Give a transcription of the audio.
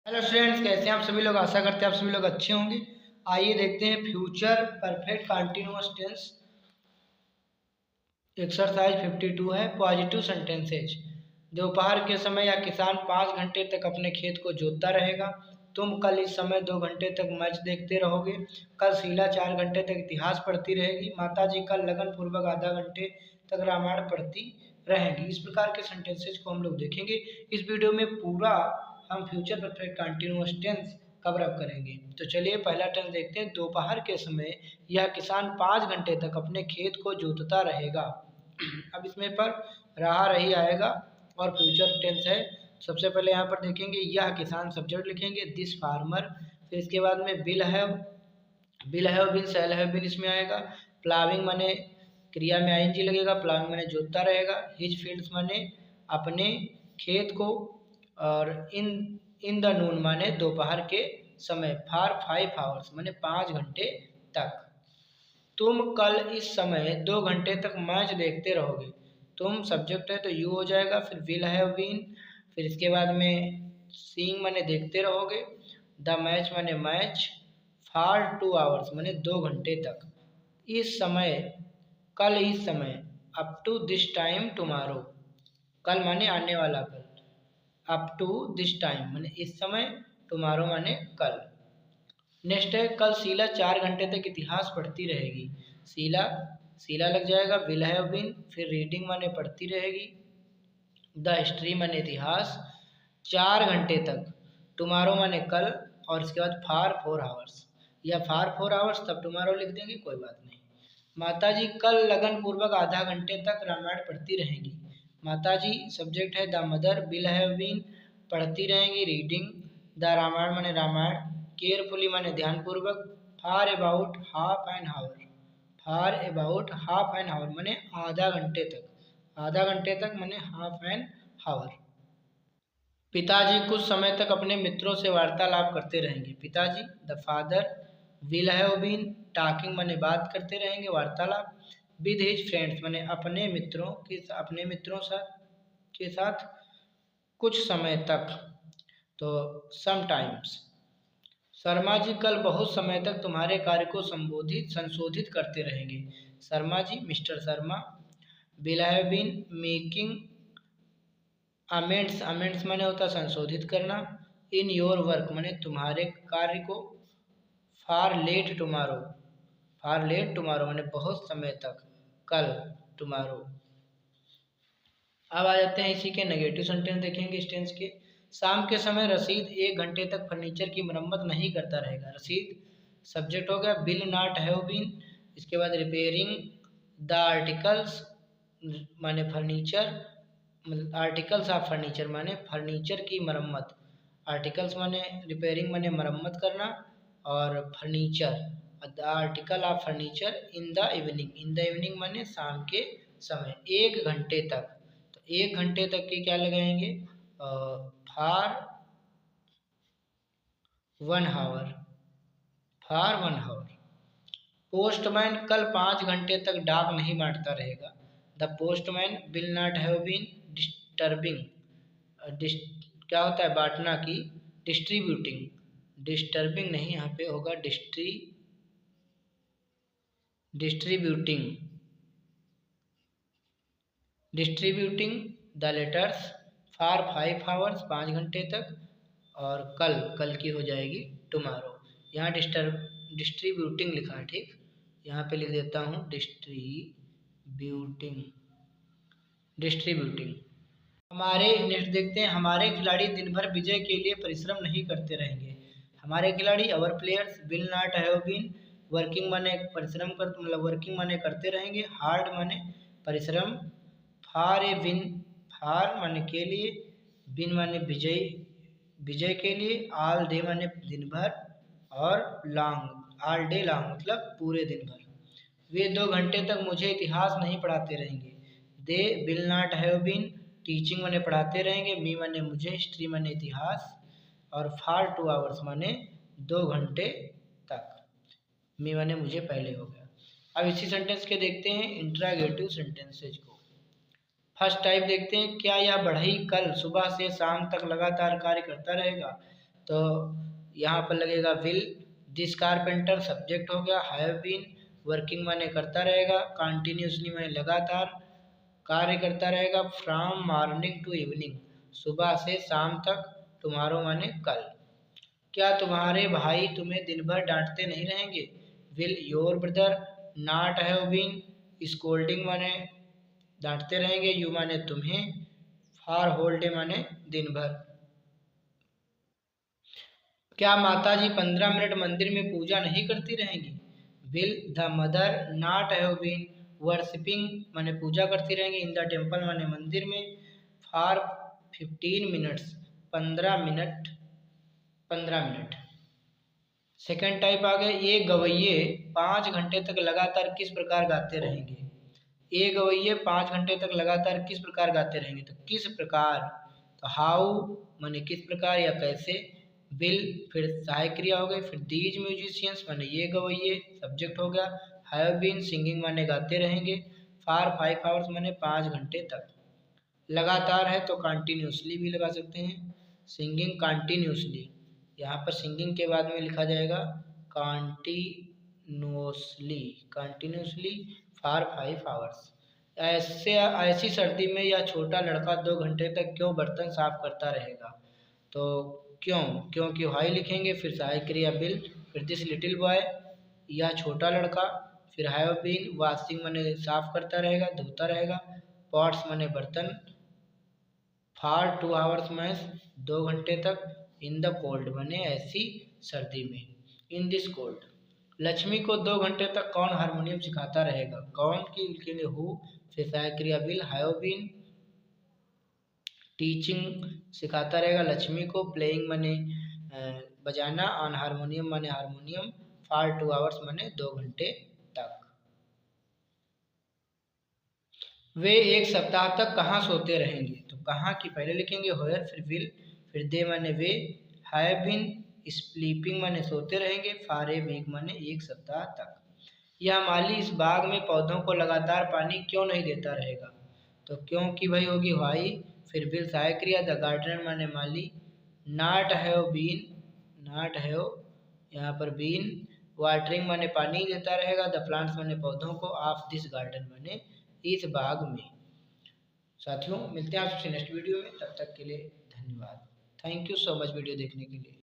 Hello students, कैसे हैं आप सभी लोग। आशा करते हैं आप सभी लोग अच्छे होंगे। आइए देखते हैं future perfect continuous tense exercise 52 है। Positive sentences. दोपहर के समय या किसान 5 घंटे तक अपने खेत को जोतता रहेगा। तुम कल इस समय 2 घंटे तक मैच देखते रहोगे। कल शीला 4 घंटे तक इतिहास पढ़ती रहेगी। माताजी कल लगन पूर्वक आधा घंटे तक रामायण पढ़ती रहेंगी। इस प्रकार के सेंटेंसेज को हम लोग देखेंगे इस वीडियो में। पूरा हम future perfect continuous tense cover up करेंगे। तो चलिए पहला टेंस देखते हैं। दोपहर के समय यह किसान 5 घंटे तक अपने खेत को जोतता रहेगा। अब इसमें पर रहा रही आएगा और फ्यूचर टेंस है। सबसे पहले यहाँ पर देखेंगे यह किसान सब्जेक्ट लिखेंगे, दिस फार्मर। फिर इसके बाद में will have will shall have been इसमें आएगा। प्लाविंग माने क्रिया में आईएनजी लगेगा, प्लाविंग माने जोतता रहेगा। हिज फील्ड्स माने अपने खेत को। और इन द नून माने दोपहर के समय। फॉर 5 आवर्स माने 5 घंटे तक। तुम कल इस समय 2 घंटे तक मैच देखते रहोगे। तुम सब्जेक्ट है तो यू हो जाएगा। फिर विल हैव बीन। फिर इसके बाद में सीइंग माने देखते रहोगे। द मैच माने मैच। फॉर 2 आवर्स माने 2 घंटे तक। इस समय कल इस समय। Up to this time tomorrow. कल माने आने वाला कल। अप टू दिस टाइम माने इस समय। टुमारो माने कल। नेक्स्ट है कल शीला 4 घंटे तक इतिहास पढ़ती रहेगी। शीला शीला लग जाएगा। Will have been. फिर रीडिंग माने पढ़ती रहेगी। द हिस्ट्री माने इतिहास 4 घंटे तक। टुमारो माने कल। और इसके बाद फॉर 4 आवर्स या फॉर 4 आवर्स तब टुमारो लिख देंगे, कोई बात नहीं। माताजी कल लगन पूर्वक आधा घंटे तक रामायण पढ़ती रहेंगी। माताजी सब्जेक्ट है the mother. Will have been पढ़ती रहेंगी, रीडिंग। द रामायण माने रामायण। केयरफुली माने ध्यानपूर्वक। For about half an hour. For about half an hour माने आधा घंटे तक। आधा घंटे तक माने हाफ एन आवर। पिताजी कुछ समय तक अपने मित्रों से वार्तालाप करते रहेंगे। पिताजी the father. Will have been talking माने बात करते रहेंगे, वार्तालाप। विद हिज फ्रेंड्स माने अपने मित्रों के साथ कुछ समय तक, तो समटाइम्स। शर्मा जी कल बहुत समय तक तुम्हारे कार्य को संशोधित करते रहेंगे। Sharma ji mister Sharma. Will have been making amends. Amends माने होता है संशोधित करना। इन योर वर्क माने तुम्हारे कार्य को। फार लेट टुमारो। फार लेट टुमारो माने बहुत समय तक, कल टुमारो। अब आ जाते हैं इसी के नेगेटिव सेंटेंस देखेंगे इस टेंस के। शाम के समय रसीद 1 घंटे तक फर्नीचर की मरम्मत नहीं करता रहेगा। रसीद सब्जेक्ट हो गया। Will not have been. इसके बाद रिपेयरिंग द आर्टिकल्स माने फर्नीचर। आर्टिकल्स ऑफ फर्नीचर माने फर्नीचर की मरम्मत। आर्टिकल्स माने रिपेयरिंग माने मरम्मत करना। और furniture the article of furniture in the evening. In the evening माने शाम के समय 1 घंटे तक। तो 1 घंटे तक के क्या लगाएंगे, for 1 hour. For 1 hour. Postman कल 5 घंटे तक डाक नहीं बांटता रहेगा। The postman will not have been disturbing. क्या होता है बांटना की, डिस्ट्रीब्यूटिंग। डिस्टर्बिंग नहीं, यहाँ पे होगा distributing the letters for 5 hours 5 घंटे तक। और कल की हो जाएगी टुमारो। यहाँ डिस्ट्रीब्यूटिंग लिखा है, ठीक। यहाँ पे लिख देता हूँ डिस्ट्रीब्यूटिंग। हमारे नेक्स्ट देखते हैं। हमारे खिलाड़ी दिन भर विजय के लिए परिश्रम नहीं करते रहेंगे। हमारे खिलाड़ी our players will not have been working माने परिश्रम कर मतलब वर्किंग माने करते रहेंगे। हार्ड माने परिश्रम। For a win. फॉर माने के लिए। विन माने विजय के लिए। ऑल डे माने दिन भर। और लॉन्ग ऑल डे लॉन्ग मतलब पूरे दिन भर। वे 2 घंटे तक मुझे इतिहास नहीं पढ़ाते रहेंगे। They will not have been teaching माने पढ़ाते रहेंगे। मी माने मुझे। हिस्ट्री माने इतिहास। और फॉर 2 आवर्स माने 2 घंटे तक। मी माने मुझे पहले हो गया। अब इसी सेंटेंस के देखते हैं इंट्रागेटिव सेंटेंसेज को। फर्स्ट टाइप देखते हैं। क्या यह बढ़ई कल सुबह से शाम तक लगातार कार्य करता रहेगा। तो यहाँ पर लगेगा विल। दिस कारपेंटर सब्जेक्ट हो गया। हैव बीन वर्किंग माने करता रहेगा। कंटिन्यूसली माने लगातार कार्य करता रहेगा। फ्रॉम मॉर्निंग टू इवनिंग सुबह से शाम तक। टुमारो माने कल। क्या तुम्हारे भाई तुम्हें दिन भर डांटते नहीं रहेंगे? Will your brother not have been scolding माने डांटते रहेंगे। यू माने तुम्हें। फॉर होल डे माने दिन भर। क्या माताजी 15 मिनट मंदिर में पूजा नहीं करती रहेंगी? Will the mother not have been worshipping माने पूजा करती रहेंगी। इन द टेम्पल माने मंदिर में। For 15 minutes 15 minute 15 minute. Second type आ गया। ये गवैये 5 घंटे तक लगातार किस प्रकार गाते रहेंगे? ये गवैये 5 घंटे तक लगातार किस प्रकार गाते रहेंगे? तो किस प्रकार, तो हाउ माने किस प्रकार या कैसे। विल फिर सहायक क्रिया हो गई। फिर दीज म्यूजिशियंस माने ये गवैये सब्जेक्ट हो गया। हैव बीन सिंगिंग माने गाते रहेंगे। फॉर 5 आवर्स माने 5 घंटे तक। लगातार है तो कंटिन्यूसली भी लगा सकते हैं। सिंगिंग कंटिन्यूसली, यहाँ पर सिंगिंग के बाद में लिखा जाएगा कंटिन्यूसली। Continuously for 5 hours. ऐसी सर्दी में यह छोटा लड़का 2 घंटे तक क्यों बर्तन साफ करता रहेगा? तो क्यों, क्योंकि वाई लिखेंगे। फिर सहायक क्रिया बिल। फिर दिस लिटिल बॉय यह छोटा लड़का। फिर हैव बीन वॉशिंग माने साफ करता रहेगा, धोता रहेगा। पॉट्स माने बर्तन। फॉर 2 आवर्स में 2 घंटे तक। इन द कोल्ड माने ऐसी सर्दी में। In this cold. लक्ष्मी को 2 घंटे तक कौन हारमोनियम सिखाता रहेगा? कौन की लिखेंगे हु। फिर सहायक क्रिया विल। हैव बीन टीचिंग सिखाता रहेगा लक्ष्मी को। प्लेइंग माने बजाना। ऑन हारमोनियम माने हारमोनियम। फॉर 2 आवर्स माने 2 घंटे तक। वे एक सप्ताह तक कहाँ सोते रहेंगे? तो कहाँ की पहले लिखेंगे होयर। फिर विल। फिर दे माने वे। हैव बीन स्लीपिंग माने सोते रहेंगे। फॉर ए वीक माने एक सप्ताह तक। यह माली इस बाग में पौधों को लगातार पानी क्यों नहीं देता रहेगा? तो क्योंकि भाई होगी वाई। फिर विल सहायक क्रिया। द गार्डनर माने माली। Not have been, not have यहाँ पर बीन वाटरिंग माने पानी देता रहेगा। द प्लांट्स माने पौधों को। ऑफ दिस गार्डन माने इस बाग में। साथियों मिलते हैं आपसे नेक्स्ट वीडियो में, तब तक के लिए धन्यवाद। Thank you so much video देखने के लिए।